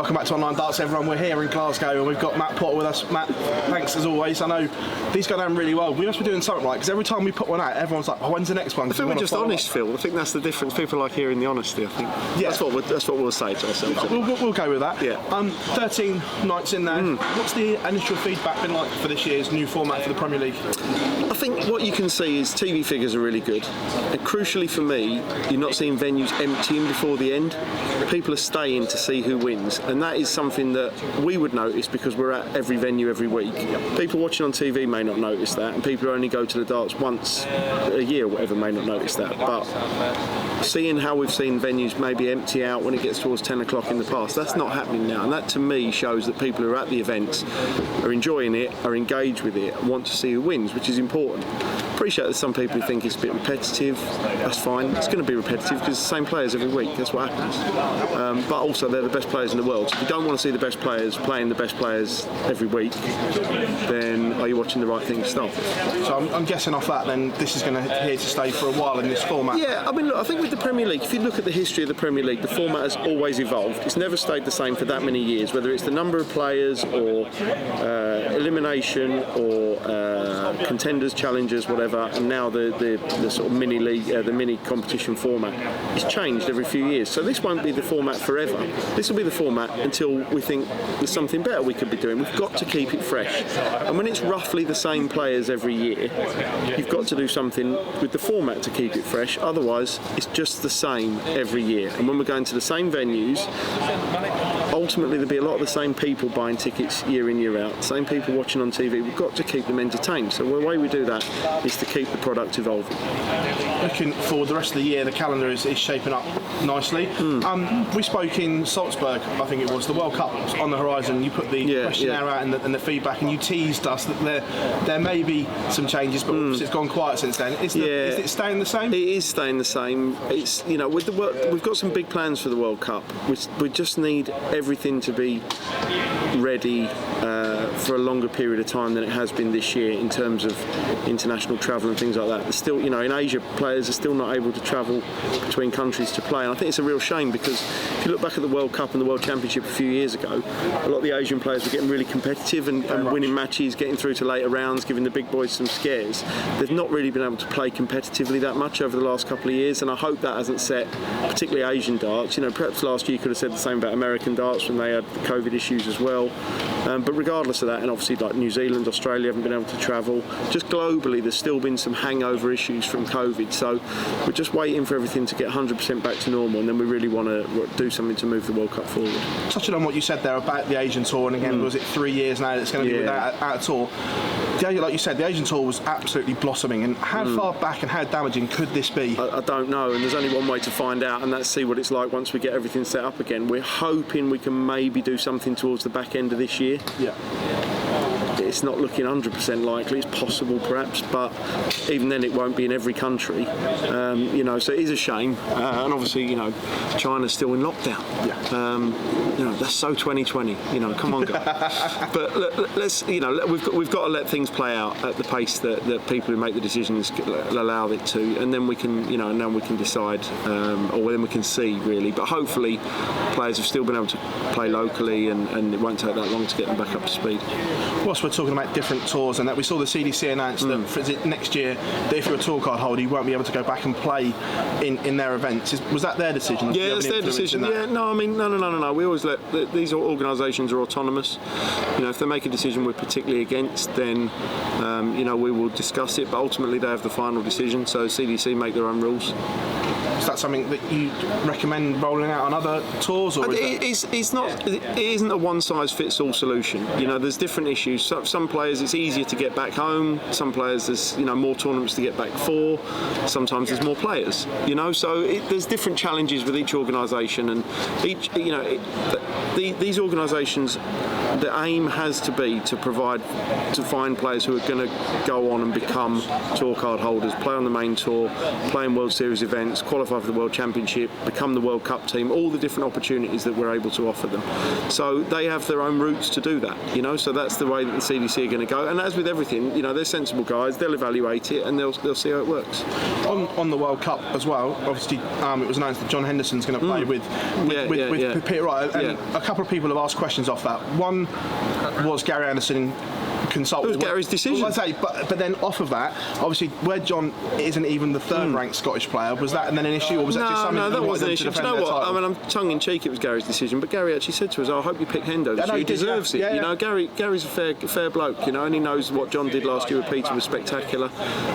Welcome back to Online Darts, everyone. We're here in Glasgow and we've got Matt Potter with us. Matt, thanks as always. I know these go down really well. We must be doing something right, because every time we put one out, everyone's like, oh, when's the next one? I think we're just honest, Phil. I think that's the difference. People like hearing the honesty, I think. Yeah. That's what we'll say to ourselves. We'll go with that. Yeah. 13 nights in there. What's the initial feedback been like for this year's new format for the Premier League? I think what you can see is TV figures are really good. And crucially for me, you're not seeing venues emptying before the end. People are staying to see who wins, and that is something that we would notice because we're at every venue every week. People watching on TV may not notice that, and people who only go to the darts once a year or whatever may not notice that. But seeing how we've seen venues maybe empty out when it gets towards 10 o'clock in the past, that's not happening now, and that to me shows that people who are at the events are enjoying it, are engaged with it, want to see who wins, which is important. Appreciate that some people think it's a bit repetitive. That's fine. It's going to be repetitive because it's the same players every week. That's what happens. But also they're the best players in the world. So if you don't want to see the best players playing the best players every week, then are you watching the right thing to start? So I'm guessing off that, then this is going to here to stay for a while in this format. Yeah, I mean, look, I think with the Premier League, if you look at the history of the Premier League, the format has always evolved. It's never stayed the same for that many years, whether it's the number of players or elimination or contenders, challengers, whatever. And now the sort of mini league, the mini competition format is changed every few years. So this won't be the format forever. This will be the format until we think there's something better we could be doing. We've got to keep it fresh. And when it's roughly the same players every year, you've got to do something with the format to keep it fresh. Otherwise, it's just the same every year. And when we're going to the same venues, ultimately there'll be a lot of the same people buying tickets year in, year out. Same people watching on TV. We've got to keep them entertained. So the way we do that is to keep the product evolving. Looking forward the rest of the year, the calendar is shaping up nicely. We spoke in Salzburg, I think it was, the World Cup was on the horizon. You put the questionnaire out and the feedback, and you teased us that there may be some changes, but obviously it's gone quiet since then. Is it staying the same? It is staying the same. It's, you know, with the we've got some big plans for the World Cup. We just need everything to be ready for a longer period of time than it has been this year in terms of international travel and things like that. There's still, you know, in Asia, players are still not able to travel between countries to play, and I think it's a real shame because if you look back at the World Cup and the World Championship a few years ago, a lot of the Asian players were getting really competitive and winning matches, getting through to later rounds, giving the big boys some scares. They've not really been able to play competitively that much over the last couple of years, and I hope that hasn't set particularly Asian darts. You know, perhaps last year you could have said the same about American darts when they had COVID issues as well. But regardless of that, and obviously like New Zealand, Australia haven't been able to travel. Just globally, there's still been some hangover issues from COVID. So we're just waiting for everything to get 100% back to normal, and then we really want to do something to move the World Cup forward. Touching on what you said there about the Asian tour, and again, was it 3 years now that's going to be without a tour? Like you said, the Asian tour was absolutely blossoming, and how far back and how damaging could this be? I don't know, and there's only one way to find out, and that's see what it's like once we get everything set up again. We're hoping we can maybe do something towards the back end of this year. Yeah. It's not looking 100% likely. It's possible, perhaps, but even then, it won't be in every country. You know, so it is a shame. And obviously, you know, China's still in lockdown. Yeah. You know, that's so 2020. You know, come on, guys. But let's, you know, we've got to let things play out at the pace that people who make the decisions allow it to, and then we can, you know, and then we can decide, or then we can see really. But hopefully, players have still been able to play locally, and it won't take that long to get them back up to speed. Whilst we're talking about different tours, and that we saw the CDC announce that for next year, that if you're a tour card holder, you won't be able to go back and play in their events. Was that their decision? Yeah, it's their decision. Yeah, no, I mean, no. We always let these organisations are autonomous. You know, if they make a decision we're particularly against, then you know, we will discuss it. But ultimately, they have the final decision. So CDC make their own rules. Is that something that you recommend rolling out on other tours, or it's not? It isn't a one-size-fits-all solution. You know, there's different issues. Some players it's easier to get back home. Some players there's, you know, more tournaments to get back for. Sometimes there's more players. You know, so there's different challenges with each organisation, and each, you know, these organisations. The aim has to be to find players who are going to go on and become tour card holders, play on the main tour, play in World Series events, qualify qualify for the World Championship, become the World Cup team, all the different opportunities that we're able to offer them. So they have their own routes to do that, you know, so that's the way that the CDC are going to go. And as with everything, you know, they're sensible guys, they'll evaluate it and they'll see how it works. On the World Cup as well, obviously it was announced that John Henderson's going to play with Peter Wright, and a couple of people have asked questions off that. One was Gary Anderson consulted. It was Gary's decision. Well, but then off of that, obviously, where John isn't even the third-ranked Scottish player, was that then an issue, or was that just something that wasn't an issue? Do you know what? I mean, I'm tongue-in-cheek. It was Gary's decision, but Gary actually said to us, "I hope you pick Hendo. He deserves it." You know, Gary's a fair bloke. You know, and he knows what John did last year with Peter was spectacular,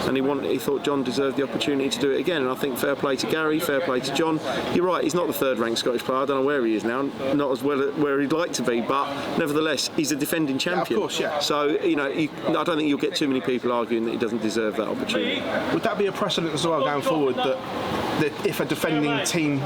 and he thought John deserved the opportunity to do it again. And I think fair play to Gary, fair play to John. You're right. He's not the third-ranked Scottish player. I don't know where he is now. Not as well where he'd like to be, but nevertheless, he's a defending champion. Of course, yeah. So you know, I don't think you'll get too many people arguing that he doesn't deserve that opportunity. Would that be a precedent as well going forward, that if a defending team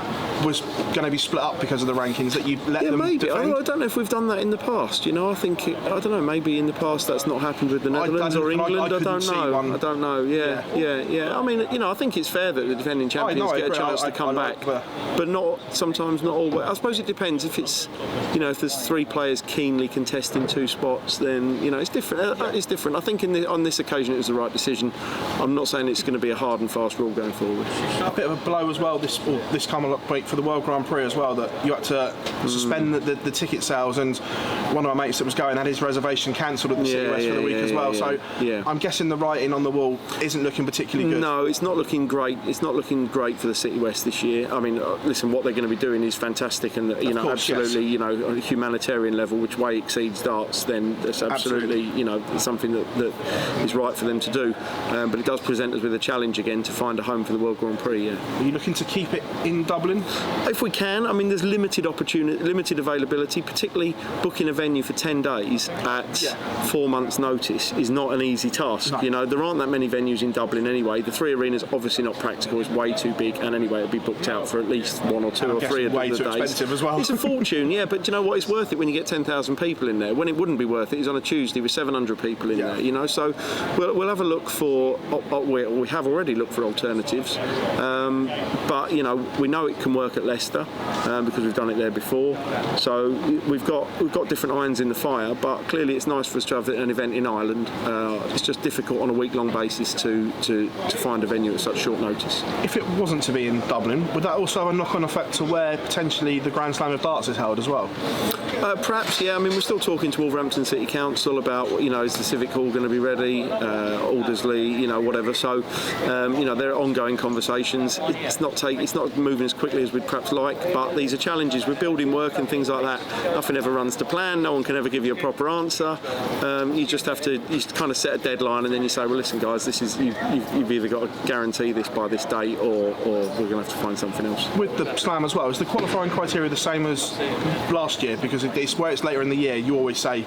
was going to be split up because of the rankings, that you'd let them maybe. defend? I don't know if we've done that in the past. You know, I don't know. Maybe in the past that's not happened with the Netherlands or England. I don't know. Yeah. I mean, you know, I think it's fair that the defending champions get a chance to come back, but sometimes not always. I suppose it depends. If it's, you know, if there's three players keenly contesting two spots, then you know it's different. It's different. I think on this occasion it was the right decision. I'm not saying it's going to be a hard and fast rule going forward. A bit of a blow as well this coming up week for the World Grand Prix as well, that you had to suspend the ticket sales, and one of my mates that was going had his reservation cancelled at the City West for the week as well. So I'm guessing the writing on the wall isn't looking particularly good. No, it's not looking great. It's not looking great for the City West this year. I mean, listen, what they're going to be doing is fantastic, and you know, absolutely, you know, on a humanitarian level, which way exceeds darts, then that's absolutely, you know, something that is right for them to do. But it does present us with a challenge again to find a home for the World Grand Prix. Yeah. Are you looking to keep it in Dublin? If we can. I mean, there's limited opportunity, limited availability. Particularly booking a venue for 10 days at 4 months' notice is not an easy task. No. You know, there aren't that many venues in Dublin anyway. The Three Arena's obviously not practical. It's way too big, and anyway, it'll be booked out for at least one or two or three of the days. Way too expensive as well. It's a fortune, yeah. But you know what? It's worth it when you get 10,000 people in there. When it wouldn't be worth it is on a Tuesday with 700 people in there. You know, so we'll have a look for. We have already looked for alternatives, but you know, we know it can work at Leicester because we've done it there before. So we've got different irons in the fire, but clearly it's nice for us to have an event in Ireland. It's just difficult on a week-long basis to find a venue at such short notice. If it wasn't to be in Dublin, would that also have a knock-on effect to where potentially the Grand Slam of Darts is held as well? Perhaps, yeah. I mean, we're still talking to Wolverhampton City Council about, you know, is the Civic Hall going to be ready, Aldersley, you know, whatever. So, you know, there are ongoing conversations. It's not moving as quickly as we'd perhaps like, but these are challenges with building work and things like that. Nothing ever runs to plan. No one can ever give you a proper answer. You just have to kind of set a deadline, and then you say, well, listen, guys, this is you've either got to guarantee this by this date, or we're going to have to find something else. With the Slam as well, is the qualifying criteria the same as last year? Because it's where it's later in the year, you always say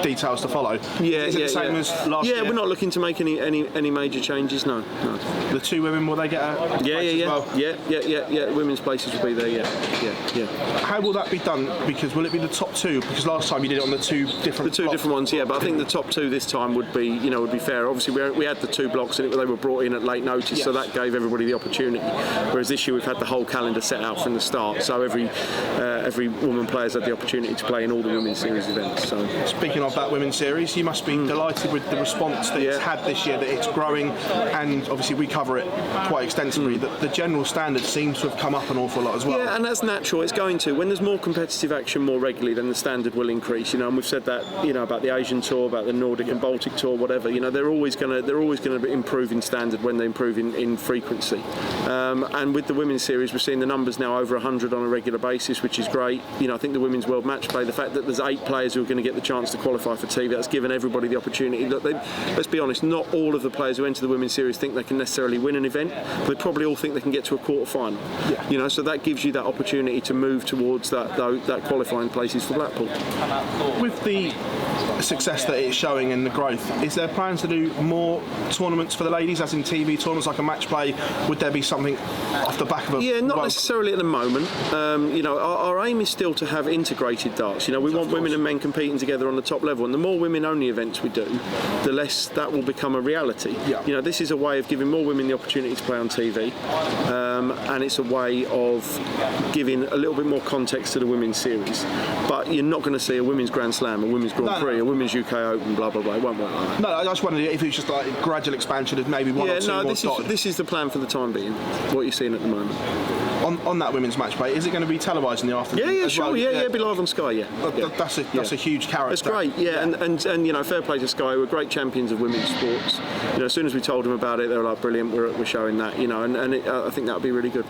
details to follow. Is it the same as last year? Yeah, we're not looking to make any major changes. No. The two women, will they get a place as well? Yeah. Women's places will be there. Yeah. How will that be done? Because will it be the top two? Because last time you did it on the two different ones, yeah. But I think the top two this time would be fair. Obviously, we had the two blocks and they were brought in at late notice, so that gave everybody the opportunity. Whereas this year we've had the whole calendar set out from the start, so every woman player's had the opportunity to play in all the women's series events. So speaking of that women's series, you must be delighted with the response that it's had this year. That it's growing, and obviously we cover it quite extensively. That the general standard seems to have come up an awful lot as well. Yeah, and that's natural. It's going to. When there's more competitive action more regularly, then the standard will increase. You know, and we've said that, you know, about the Asian Tour, about the Nordic and Baltic Tour, whatever. You know, they're always going to improve in standard when they improve in frequency. And with the women's series, we're seeing the numbers now over 100 on a regular basis, which is great. You know, I think the Women's World Match Play, the fact that there's 8 players who are going to get the chance to qualify for TV, that's given everybody the opportunity. Look, let's be honest, not all of the players who enter the women's series think they can necessarily win an event, but they probably all think they can get to a quarter final. Yeah. You know, so that gives you that opportunity to move towards that qualifying places for Blackpool. With the success that it's showing and the growth, is there plans to do more tournaments for the ladies, as in TV tournaments like a match play? Would there be something off the back of a... Yeah, not necessarily at the moment. You know, our aim is still to have integrated darts. You know, we want women and men competing together on the top level, and the more women-only events we do, the less that will become a reality. Yeah. You know, this is a way of giving more women the opportunity to play on TV, and it's a way of giving a little bit more context to the women's series. But you're not going to see a women's Grand Slam, a women's Grand Prix, a women's UK Open, blah blah blah. It won't work like that. No, I just wondered if it's just like gradual expansion of maybe one or two more dotted. This is the plan for the time being. What you're seeing at the moment. On that women's match play, is it going to be televised in the afternoon? Yeah, sure. Well? Yeah, it'll be live on Sky. That's a huge carrot. It's great. Yeah, and you know, fair play to Sky. We're great champions of women's sports. You know, as soon as we told them about it, they were like, brilliant. We're showing that. You know, and I think that'll be really good.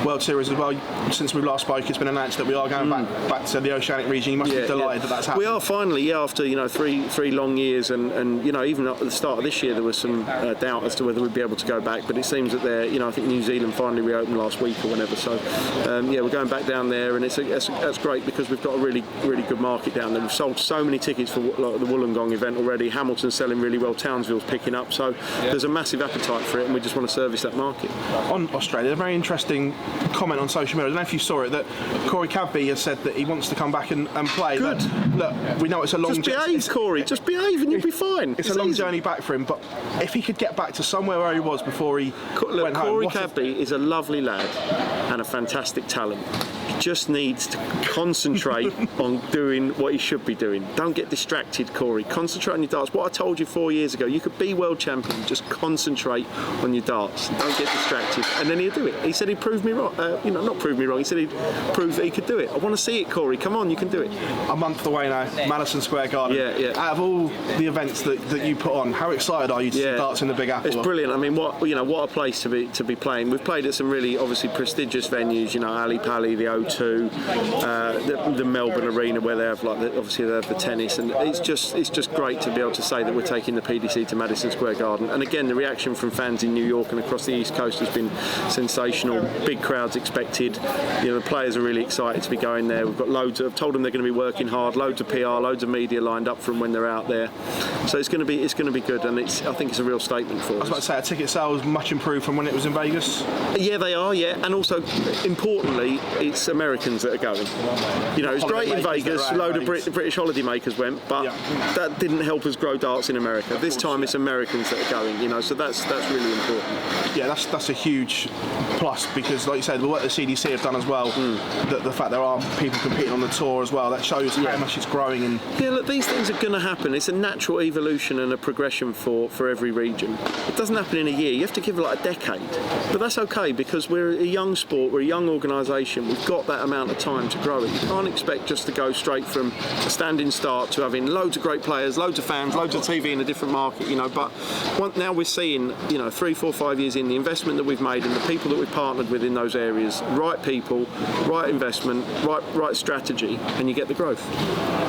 World Series as well. Since we last spoke, it's been announced that we are going back to the Oceanic region. You must be delighted that that's happening. We are finally, after three long years, and you know, even at the start of this year, there was some doubt as to whether we'd be able to go back. But it seems that I think New Zealand finally reopened last week or whenever. So. We're going back down there, and that's great because we've got a really good market down there. We've sold so many tickets for the Wollongong event already. Hamilton's selling really well. Townsville's picking up, so there's a massive appetite for it, and we just want to service that market. On Australia, a very interesting comment on social media. I don't know if you saw it, that Corey Cadby has said that he wants to come back and play. Good. Look, we know it's a long journey. Just behave, Corey. Just behave, and you'll be fine. It's a long journey back for him, but if he could get back to somewhere where he was before he went home. Corey Cadby is a lovely lad and a fantastic talent. He just needs to concentrate on doing what he should be doing. Don't get distracted, Corey. Concentrate on your darts. What I told you 4 years ago, you could be world champion. Just concentrate on your darts. Don't get distracted, and then he'll do it. He said he'd prove me wrong. Not prove me wrong. He said he'd prove that he could do it. I want to see it, Corey. Come on, you can do it. A month away now, Madison Square Garden. Yeah. Out of all the events that you put on, how excited are you to see darts in the Big Apple? It's brilliant. I mean, what a place to be playing. We've played at some really obviously prestigious venues. You know, Ali Pali, the O2, the Melbourne Arena, where they have obviously they have the tennis, and it's just great to be able to say that we're taking the PDC to Madison Square Garden. And again, the reaction from fans in New York and across the East Coast has been sensational. Big crowds expected. You know, the players are really excited to be going there. We've got I've told them they're going to be working hard. Loads of PR, loads of media lined up from when they're out there. So it's going to be good, and I think it's a real statement for us. I was about to say, our ticket sales much improved from when it was in Vegas. Yeah, they are. Yeah, and also importantly, it's Americans that are going. You know, it's great in Vegas. A load of British holidaymakers went, but that didn't help us grow darts in America. This time it's Americans that are going. You know, so that's really important. Yeah, that's a huge plus, because, like you said, the work the CDC have done as well. The fact there are people competing on the tour as well, that shows how much it's growing. And look, these things are going to happen. It's a natural evolution and a progression for every region. It doesn't happen in a year. You have to give it like a decade, but that's okay because we're a young sport. We're a young organisation. We've got that amount of time to grow it. You can't expect just to go straight from a standing start to having loads of great players, loads of fans, loads of TV in a different market. You know, but now we're seeing, 3, 4, 5 years in, the investment that we've made and the people that we've partnered with in those areas. Right people, right investment, right strategy, and you get the growth.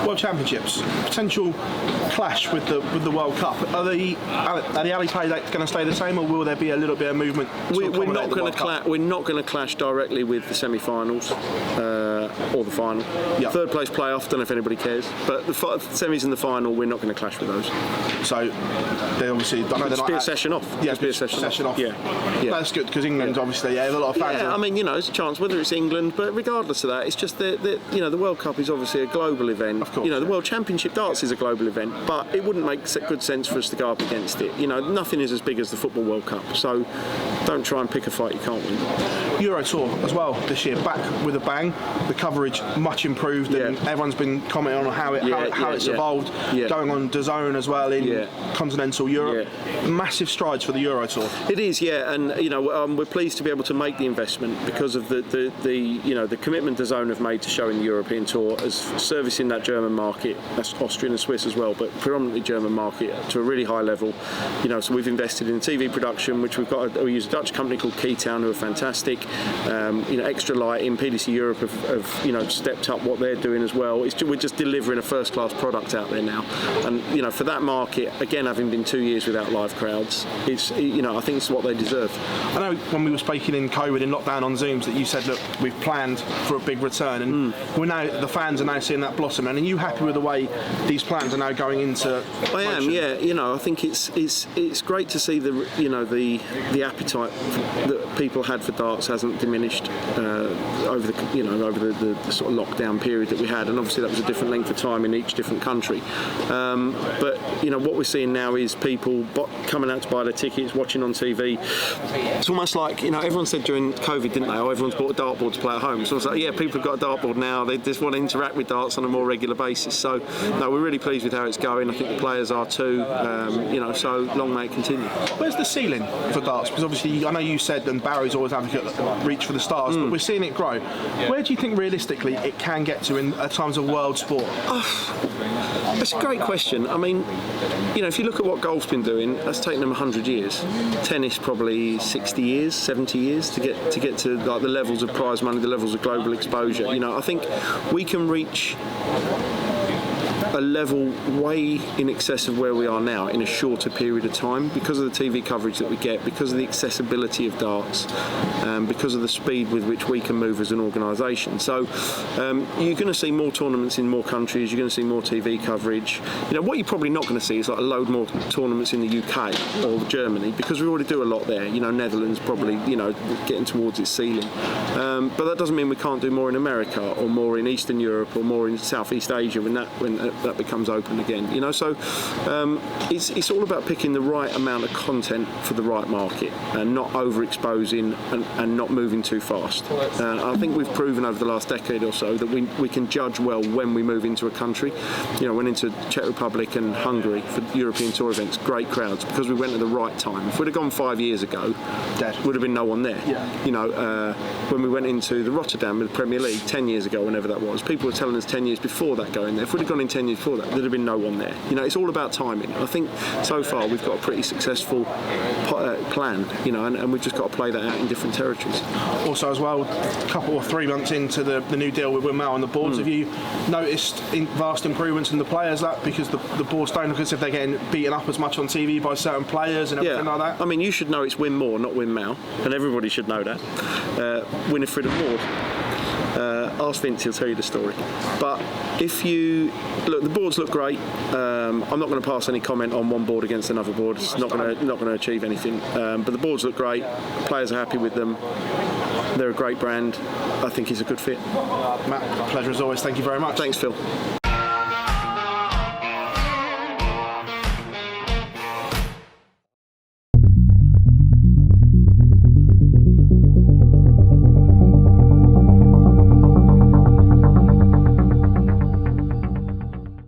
World Championships, potential clash with the World Cup. Are the Ali Pali dates going to stay the same, or will there be a little bit of movement? We're not going to clash directly with the semi-finals or the final. Yep. Third place playoff. Don't know if anybody cares, but the semis and the final, we're not going to clash with those. So they obviously just be a session off. Yeah, just be a session off. Yeah. That's good because England's obviously have a lot of fans. Yeah, I mean, there's a chance whether it's England, but regardless of that, it's just that the World Cup is obviously a global event. Of course. The World Championship darts is a global event, but it wouldn't make good sense for us to go up against it. Nothing is as big as the Football World Cup, so don't try and pick a fight you can't win. Euro Tour as well this year, back with a bang. The coverage much improved, and everyone's been commenting on how it's evolved. Going on DAZN as well in continental Europe. Massive strides for the Euro Tour. It is, and we're pleased to be able to make the investment because of the commitment DAZN have made to showing the European Tour as servicing that German market. That's Austrian and Swiss as well, but predominantly German market to a really high level. So we've invested in TV production, which we use a Dutch company called Keytown, who are fantastic. Extra Light in PDC Europe have stepped up what they're doing as well. We're just delivering a first-class product out there now, and for that market, again, having been 2 years without live crowds, it's I think it's what they deserve. I know when we were speaking in COVID in lockdown on Zooms that you said, look, we've planned for a big return, and the fans are now seeing that blossom. And are you happy with the way these plans are now going into? I am, yeah. I think it's great to see the appetite that people had for darts hasn't diminished over the sort of lockdown period that we had, and obviously that was a different length of time in each different country. But what we're seeing now is people coming out to buy their tickets, watching on TV. It's almost like, everyone said during COVID, didn't they? Oh, everyone's bought a dartboard to play at home. So it's like, yeah, people have got a dartboard now. They just want to interact with darts on a more regular basis. So, no, we're really pleased with how it's going. I think the players are too. So long may it continue. Where's the ceiling for darts? Because obviously, I know you said, and Barry's always advocate reach for the stars, but we're seeing it grow. Where do you think realistically it can get to in times of world sport? That's a great question. I mean, if you look at what golf's been doing, that's taken them 100 years. Tennis probably 60 years, 70 years to get to like the levels of prize money, the levels of global exposure. I think we can reach a level way in excess of where we are now in a shorter period of time because of the TV coverage that we get, because of the accessibility of darts, because of the speed with which we can move as an organisation. So you're going to see more tournaments in more countries, you're going to see more TV coverage. What you're probably not going to see is like a load more tournaments in the UK or Germany, because we already do a lot there. Netherlands probably, getting towards its ceiling. But that doesn't mean we can't do more in America or more in Eastern Europe or more in Southeast Asia when that becomes open again. So it's all about picking the right amount of content for the right market and not overexposing and not moving too fast. I think we've proven over the last decade or so that we can judge well when we move into a country. Went into Czech Republic and Hungary for European Tour events, great crowds, because we went at the right time. If we'd have gone 5 years ago, would have been no one there. Yeah. When we went into the Rotterdam with the Premier League 10 years ago, whenever that was, people were telling us 10 years before that going there. If we'd have gone in 10 years before that, there'd have been no one there. It's all about timing. I think so far we've got a pretty successful plan, and we've just got to play that out in different territories. Also, as well, a couple or 3 months into the new deal with Windmill on the boards, have you noticed vast improvements in the players? That because the boards don't look as if they're getting beaten up as much on TV by certain players and everything like that. I mean, you should know it's Win More, not Win Mal, and everybody should know that. Winifred and Maud. Ask Vince, he'll tell you the story. But if you look, the boards look great. I'm not going to pass any comment on one board against another board. It's not going to achieve anything. But the boards look great. Players are happy with them. They're a great brand. I think it's a good fit. Matt, pleasure as always. Thank you very much. Thanks, Phil.